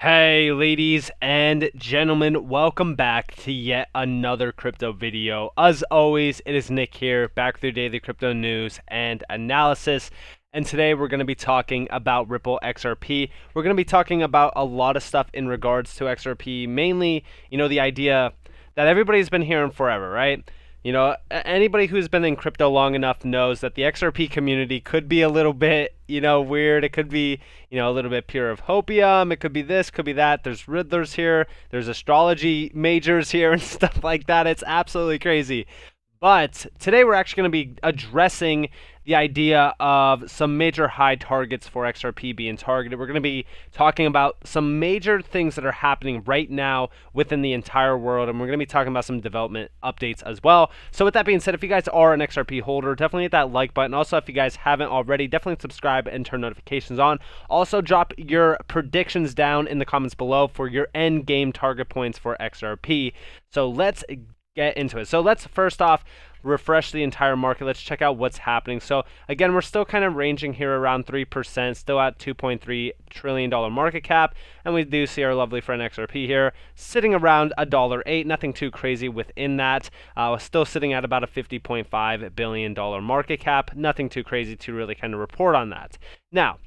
Hey ladies and gentlemen, welcome back to yet another crypto video. As always, it is Nick here, back with your daily crypto news and analysis. And today we're going to be talking about Ripple XRP. We're going to be talking about a lot of stuff in regards to XRP, mainly, the idea that everybody's been hearing forever, right? Anybody who's been in crypto long enough knows that the XRP community could be a little bit, weird. It could be, a little bit pure of hopium. It could be this, could be that. There's riddlers here. There's astrology majors here and stuff like that. It's absolutely crazy. But today we're actually going to be addressing the idea of some major high targets for XRP being targeted. We're going to be talking about some major things that are happening right now within the entire world, and we're going to be talking about some development updates as well. So with that being said, if you guys are an XRP holder, definitely hit that like button. Also, if you guys haven't already, definitely subscribe and turn notifications on. Also, drop your predictions down in the comments below for your end game target points for XRP. So let's get into it. So let's first off refresh the entire market. Let's check out what's happening. So again, we're still kind of ranging here around 3%, still at $2.3 trillion market cap, and we do see our lovely friend XRP here sitting around $1.08. Nothing too crazy within that. Still sitting at about a $50.5 billion market cap. Nothing too crazy to really kind of report on that. Now,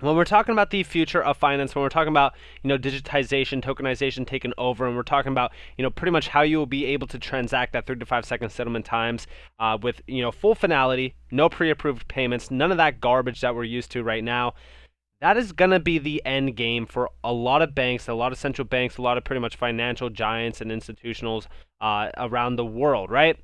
when we're talking about the future of finance, when we're talking about, digitization, tokenization taken over, and we're talking about, pretty much how you will be able to transact at 3 to 5 second settlement times with, full finality, no pre-approved payments, none of that garbage that we're used to right now. That is going to be the end game for a lot of banks, a lot of central banks, a lot of pretty much financial giants and institutionals around the world, right?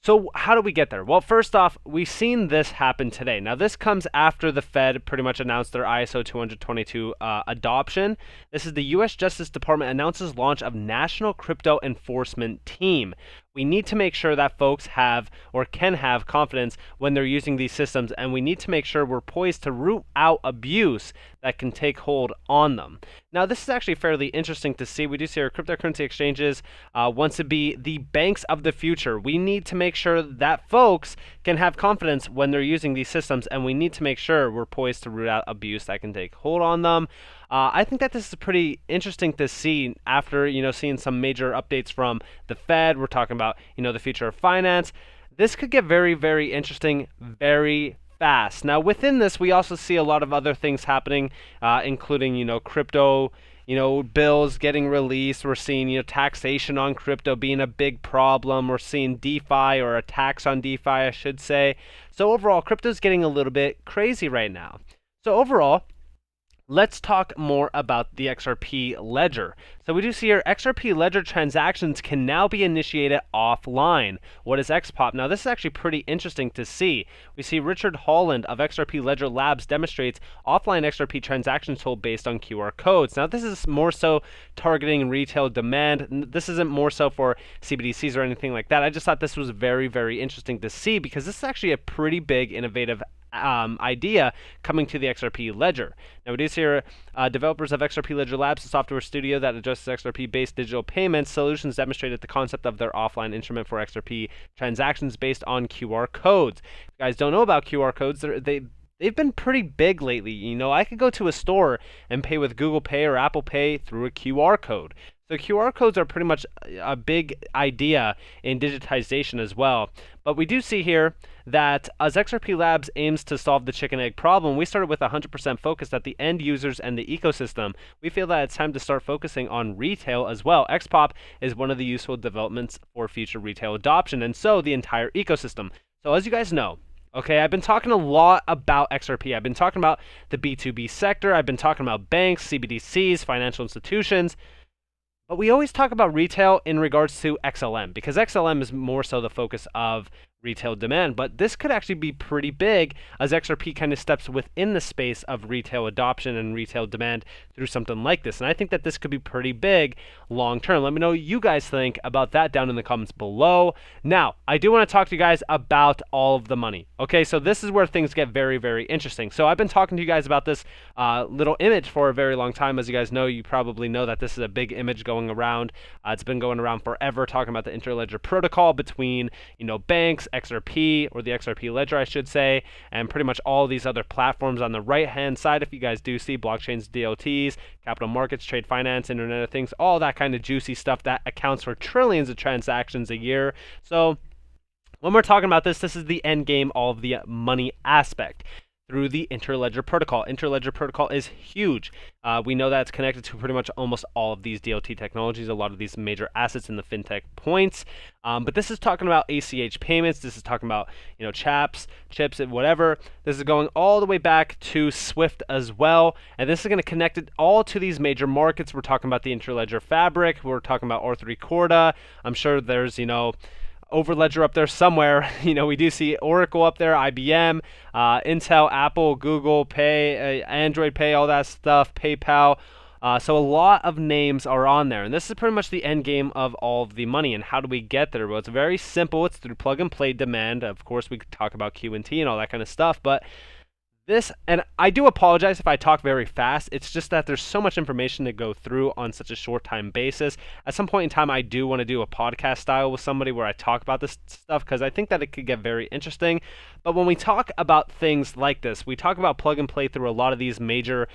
So how do we get there? Well, first off, we've seen this happen today. Now, this comes after the Fed pretty much announced their ISO 222 adoption. This is the U.S. Justice Department announces launch of National Crypto Enforcement Team. We need to make sure that folks have or can have confidence when they're using these systems, and we need to make sure we're poised to root out abuse that can take hold on them. Now, this is actually fairly interesting to see. We do see our cryptocurrency exchanges want to be the banks of the future. We need to make sure that folks can have confidence when they're using these systems, and we need to make sure we're poised to root out abuse that can take hold on them. I think that this is pretty interesting to see after, seeing some major updates from the Fed. We're talking about, the future of finance. This could get very, very interesting very fast. Now, within this, we also see a lot of other things happening, including, crypto, bills getting released. We're seeing, taxation on crypto being a big problem. We're seeing DeFi, or a tax on DeFi, I should say. So overall, crypto's getting a little bit crazy right now. So overall, let's talk more about the XRP ledger. So we do see here XRP ledger transactions can now be initiated offline. What is XPOP? Now this is actually pretty interesting to see. We see Richard Holland of XRP Ledger Labs demonstrates offline XRP transactions told based on QR codes. Now this is more so targeting retail demand. This isn't more so for CBDCs or anything like that. I just thought this was very, very interesting to see because this is actually a pretty big innovative idea coming to the XRP ledger. Now we do see here developers of XRP Ledger Labs, a software studio that addresses XRP-based digital payments solutions, demonstrated the concept of their offline instrument for XRP transactions based on QR codes. If you guys don't know about QR codes, they've been pretty big lately. I could go to a store and pay with Google Pay or Apple Pay through a QR code. So QR codes are pretty much a big idea in digitization as well. But we do see here that as XRP Labs aims to solve the chicken egg problem, we started with 100% focus at the end users and the ecosystem. We feel that it's time to start focusing on retail as well. XPOP is one of the useful developments for future retail adoption, and so the entire ecosystem. So as you guys know, okay, I've been talking a lot about XRP. I've been talking about the B2B sector. I've been talking about banks, CBDCs, financial institutions. But we always talk about retail in regards to XLM, because XLM is more so the focus of retail demand. But this could actually be pretty big as XRP kind of steps within the space of retail adoption and retail demand through something like this. And I think that this could be pretty big long term. Let me know what you guys think about that down in the comments below. Now, I do want to talk to you guys about all of the money. Okay, so this is where things get very, very interesting. So I've been talking to you guys about this little image for a very long time. As you guys know, you probably know that this is a big image going around. It's been going around forever, talking about the interledger protocol between, banks XRP, or the XRP ledger, I should say, and pretty much all these other platforms on the right-hand side. If you guys do see blockchains, DLTs, capital markets, trade finance, Internet of Things, all that kind of juicy stuff that accounts for trillions of transactions a year. So when we're talking about this, this is the end game of the money aspect through the Interledger protocol. Interledger protocol is huge. We know that it's connected to pretty much almost all of these DLT technologies, a lot of these major assets in the fintech points. But this is talking about ACH payments. This is talking about, chips, and whatever. This is going all the way back to Swift as well. And this is going to connect it all to these major markets. We're talking about the Interledger fabric. We're talking about R3 Corda. I'm sure there's, Overledger up there somewhere. We do see Oracle up there, IBM, Intel, Apple, Google Pay, Android Pay, all that stuff, PayPal. So a lot of names are on there. And this is pretty much the end game of all of the money. And how do we get there? Well, it's very simple. It's through plug and play demand. Of course, we could talk about Q&T and all that kind of stuff. But this, and I do apologize if I talk very fast. It's just that there's so much information to go through on such a short time basis. At some point in time, I do want to do a podcast style with somebody where I talk about this stuff, because I think that it could get very interesting. But when we talk about things like this, we talk about plug and play through a lot of these major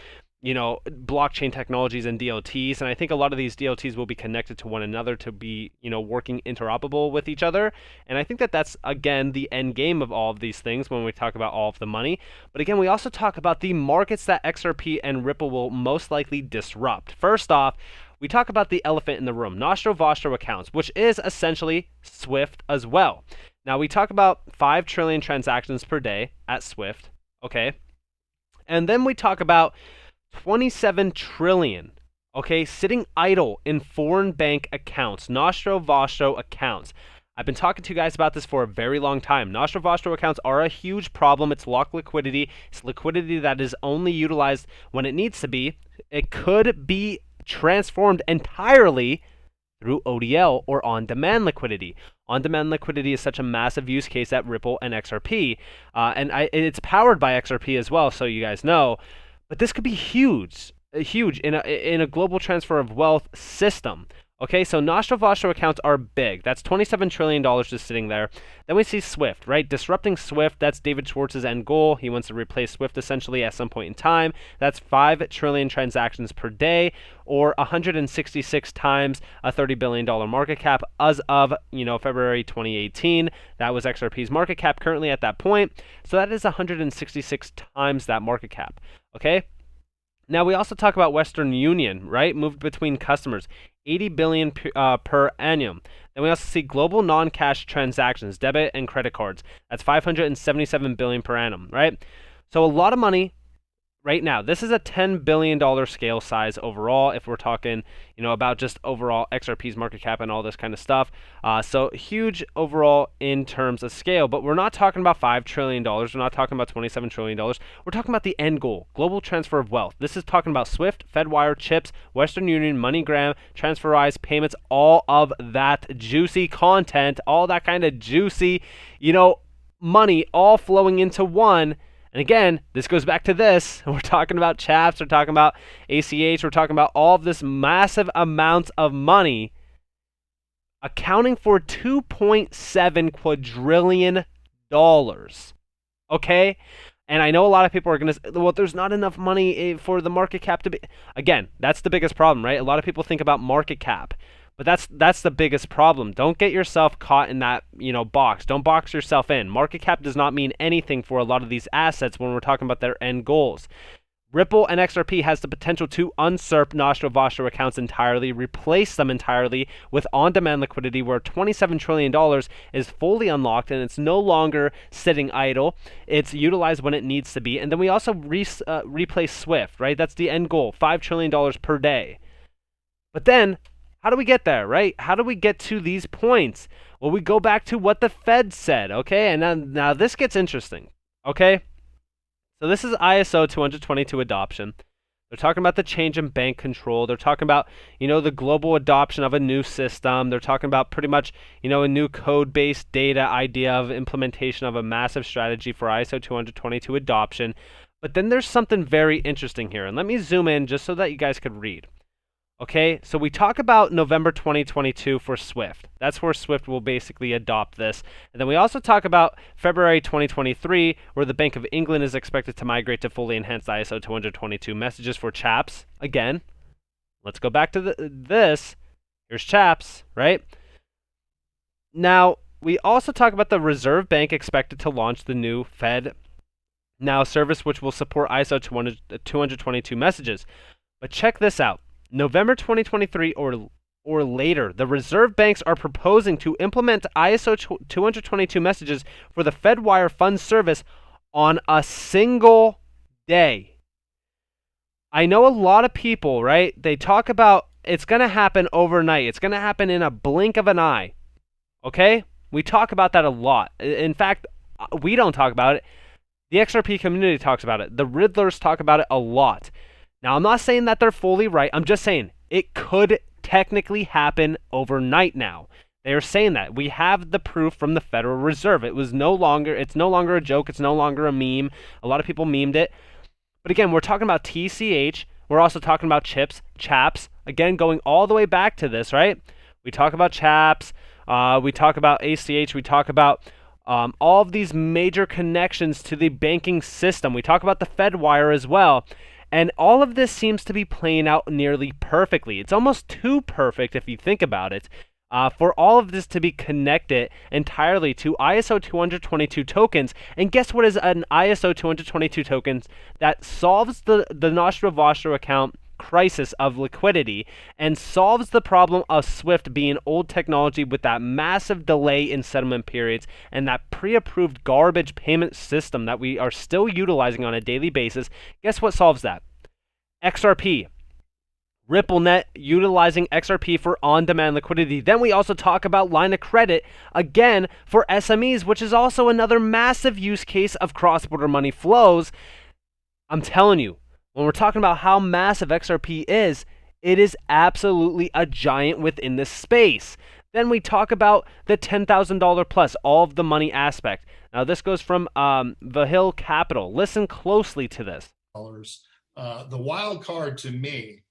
blockchain technologies and DLTs, and I think a lot of these DLTs will be connected to one another to be, working interoperable with each other. And I think that that's, again, the end game of all of these things when we talk about all of the money. But again, we also talk about the markets that XRP and Ripple will most likely disrupt. First off, we talk about the elephant in the room, Nostro Vostro accounts, which is essentially Swift as well. Now, we talk about 5 trillion transactions per day at Swift, okay? And then we talk about 27 trillion, okay, sitting idle in foreign bank accounts, Nostro Vostro accounts. I've been talking to you guys about this for a very long time. Nostro Vostro accounts are a huge problem. It's locked liquidity. It's liquidity that is only utilized when it needs to be. It could be transformed entirely through ODL, or on-demand liquidity. On-demand liquidity is such a massive use case at Ripple and XRP, and it's powered by XRP as well, so you guys know. But this could be huge in a global transfer of wealth system. Okay, so Nostro Vostro accounts are big. That's $27 trillion just sitting there. Then we see Swift, right? Disrupting Swift, that's David Schwartz's end goal. He wants to replace Swift essentially at some point in time. That's 5 trillion transactions per day, or 166 times a $30 billion market cap as of, February 2018. That was XRP's market cap currently at that point. So that is 166 times that market cap, okay? Now, we also talk about Western Union, right? Moved between customers, 80 billion per annum. Then we also see global non-cash transactions, debit and credit cards. That's 577 billion per annum, right? So a lot of money right now. This is a $10 billion scale size overall, if we're talking, about just overall XRP's market cap and all this kind of stuff. So huge overall in terms of scale, but we're not talking about $5 trillion. We're not talking about $27 trillion. We're talking about the end goal, global transfer of wealth. This is talking about Swift, Fedwire, chips, Western Union, MoneyGram, TransferWise, payments, all of that juicy content, all that kind of juicy, money all flowing into one. And again, this goes back to this. We're talking about chaps, we're talking about ACH, we're talking about all of this massive amounts of money accounting for $2.7 quadrillion. Okay? And I know a lot of people are going to say, well, there's not enough money for the market cap to be. Again, that's the biggest problem, right? A lot of people think about market cap. But that's the biggest problem. Don't get yourself caught in that, box. Don't box yourself in. Market cap does not mean anything for a lot of these assets when we're talking about their end goals. Ripple and XRP has the potential to usurp Nostro Vostro accounts entirely, replace them entirely with on-demand liquidity where $27 trillion is fully unlocked and it's no longer sitting idle. It's utilized when it needs to be. And then we also replace Swift, right? That's the end goal, $5 trillion per day. But then, how do we get there, right? How do we get to these points? Well, we go back to what the Fed said, okay? And now this gets interesting, okay? So this is ISO 222 adoption. They're talking about the change in bank control. They're talking about, the global adoption of a new system. They're talking about pretty much, a new code-based data idea of implementation of a massive strategy for ISO 222 adoption. But then there's something very interesting here. And let me zoom in just so that you guys could read. Okay, so we talk about November 2022 for SWIFT. That's where SWIFT will basically adopt this. And then we also talk about February 2023, where the Bank of England is expected to migrate to fully enhanced ISO 222 messages for CHAPS. Again, let's go back to this. Here's CHAPS, right? Now, we also talk about the Reserve Bank expected to launch the new Fed Now service, which will support ISO 222 messages. But check this out. November 2023 or later, the reserve banks are proposing to implement ISO 222 messages for the FedWire Fund service on a single day. I know a lot of people, right? They talk about it's going to happen overnight. It's going to happen in a blink of an eye. Okay? We talk about that a lot. In fact, we don't talk about it. The XRP community talks about it. The Riddlers talk about it a lot. Now, I'm not saying that they're fully right. I'm just saying it could technically happen overnight now. They are saying that. We have the proof from the Federal Reserve. It's no longer a joke. It's no longer a meme. A lot of people memed it. But again, we're talking about TCH. We're also talking about CHAPS. Again, going all the way back to this, right? We talk about CHAPS. We talk about ACH. We talk about all of these major connections to the banking system. We talk about the FedWire as well. And all of this seems to be playing out nearly perfectly. It's almost too perfect if you think about it, for all of this to be connected entirely to ISO 222 tokens. And guess what is an ISO 222 tokens that solves the Nostra Vostra account crisis of liquidity and solves the problem of SWIFT being old technology with that massive delay in settlement periods and that pre-approved garbage payment system that we are still utilizing on a daily basis. Guess what solves that? XRP. RippleNet utilizing XRP for on-demand liquidity. Then we also talk about line of credit, again, for SMEs, which is also another massive use case of cross-border money flows. I'm telling you, when we're talking about how massive XRP is, it is absolutely a giant within this space. Then we talk about the $10,000 plus, all of the money aspect. Now this goes from Vahil Capital. Listen closely to this. The wild card to me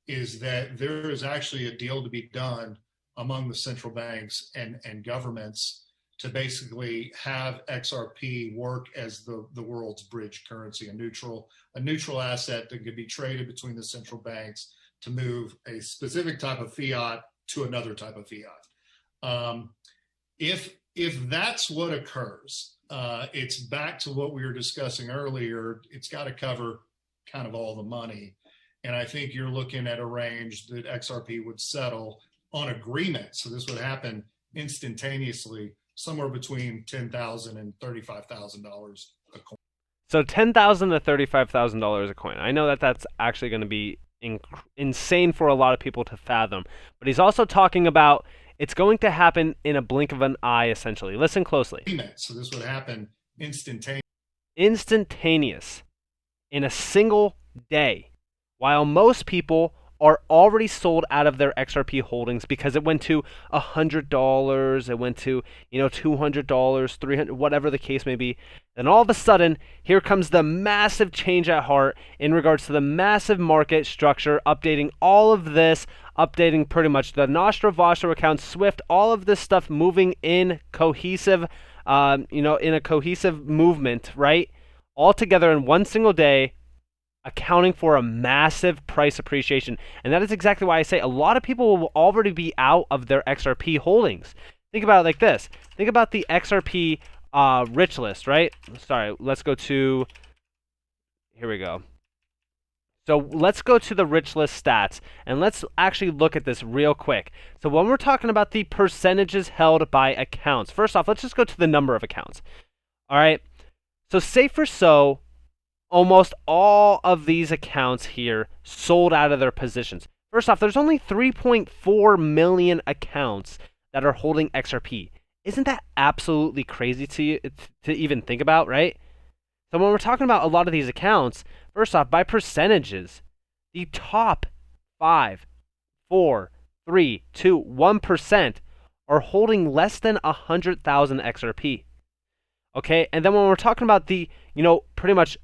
is that there is actually a deal to be done among the central banks and governments to basically have XRP work as the world's bridge currency, a neutral asset that could be traded between the central banks to move a specific type of fiat to another type of fiat. If that's what occurs, it's back to what we were discussing earlier. It's got to cover kind of all the money. And I think you're looking at a range that XRP would settle on agreement. So this would happen instantaneously, somewhere between $10,000 and $35,000 a coin. So $10,000 to $35,000 a coin. I know that that's actually going to be insane for a lot of people to fathom. But he's also talking about it's going to happen in a blink of an eye, essentially. Listen closely. So this would happen instantaneous. Instantaneous. In a single day. While most people are already sold out of their XRP holdings because it went to $100, it went to, $200, $300, whatever the case may be. Then all of a sudden, here comes the massive change at heart in regards to the massive market structure, updating all of this, updating pretty much the Nostra Vostra account, SWIFT, all of this stuff moving in cohesive, in a cohesive movement, right? All together in one single day, accounting for a massive price appreciation. And that is exactly why I say a lot of people will already be out of their XRP holdings. Think about it like this. Think about the XRP rich list, right? Sorry, let's go to, here we go. So let's go to the rich list stats, and let's actually look at this real quick. So when we're talking about the percentages held by accounts, first off, let's just go to the number of accounts. All right, so say for so, almost all of these accounts here sold out of their positions. First off, there's only 3.4 million accounts that are holding XRP. Isn't that absolutely crazy to even think about, right? So when we're talking about a lot of these accounts, first off, by percentages, the top 5, 4, 3, 2, 1% are holding less than 100,000 XRP. Okay, and then when we're talking about the, pretty much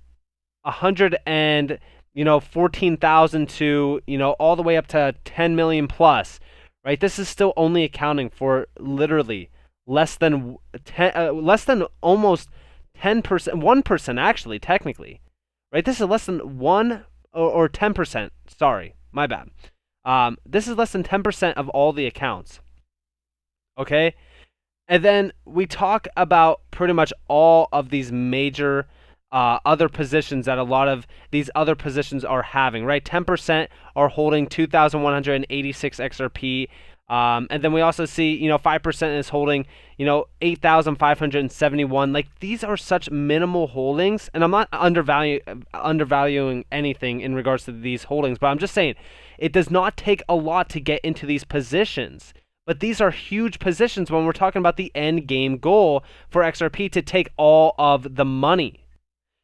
100 and 14,000 to, all the way up to 10 million plus, right? This is still only accounting for literally less than almost 10%, 1% actually, technically, right? This is less than 1 or 10%. Sorry, my bad. This is less than 10% of all the accounts. Okay? And then we talk about pretty much all of these major other positions that a lot of these other positions are having, right? 10% are holding 2,186 XRP. And then we also see, 5% is holding, 8,571. Like, these are such minimal holdings, and I'm not undervaluing anything in regards to these holdings, but I'm just saying it does not take a lot to get into these positions. But these are huge positions when we're talking about the end game goal for XRP to take all of the money.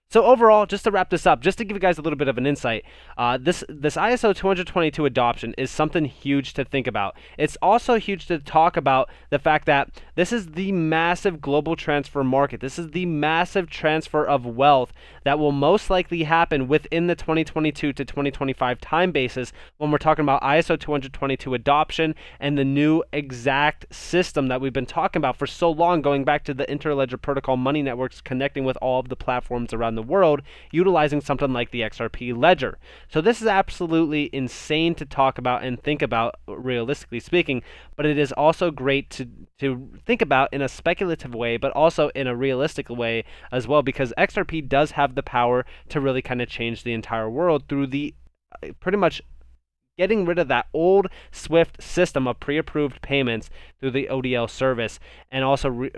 So overall, just to wrap this up, just to give you guys a little bit of an insight, this ISO 222 adoption is something huge to think about. It's also huge to talk about the fact that this is the massive global transfer market. This is the massive transfer of wealth that will most likely happen within the 2022 to 2025 time basis when we're talking about ISO 222 adoption and the new exact system that we've been talking about for so long, going back to the Interledger Protocol money networks connecting with all of the platforms around the world, utilizing something like the XRP ledger. So this is absolutely insane to talk about and think about, realistically speaking, but it is also great to think about in a speculative way, but also in a realistic way as well, because XRP does have the power to really kind of change the entire world through the pretty much getting rid of that old SWIFT system of pre-approved payments through the HODL service, and also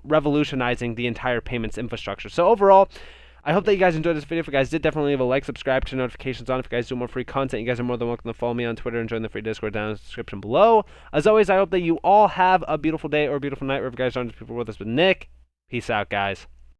revolutionizing the entire payments infrastructure. So overall, I hope that you guys enjoyed this video. If you guys did, definitely leave a like, subscribe, turn notifications on. If you guys do more free content, you guys are more than welcome to follow me on Twitter and join the free Discord down in the description below. As always, I hope that you all have a beautiful day or a beautiful night, wherever you guys are. People with us with Nick. Peace out, guys.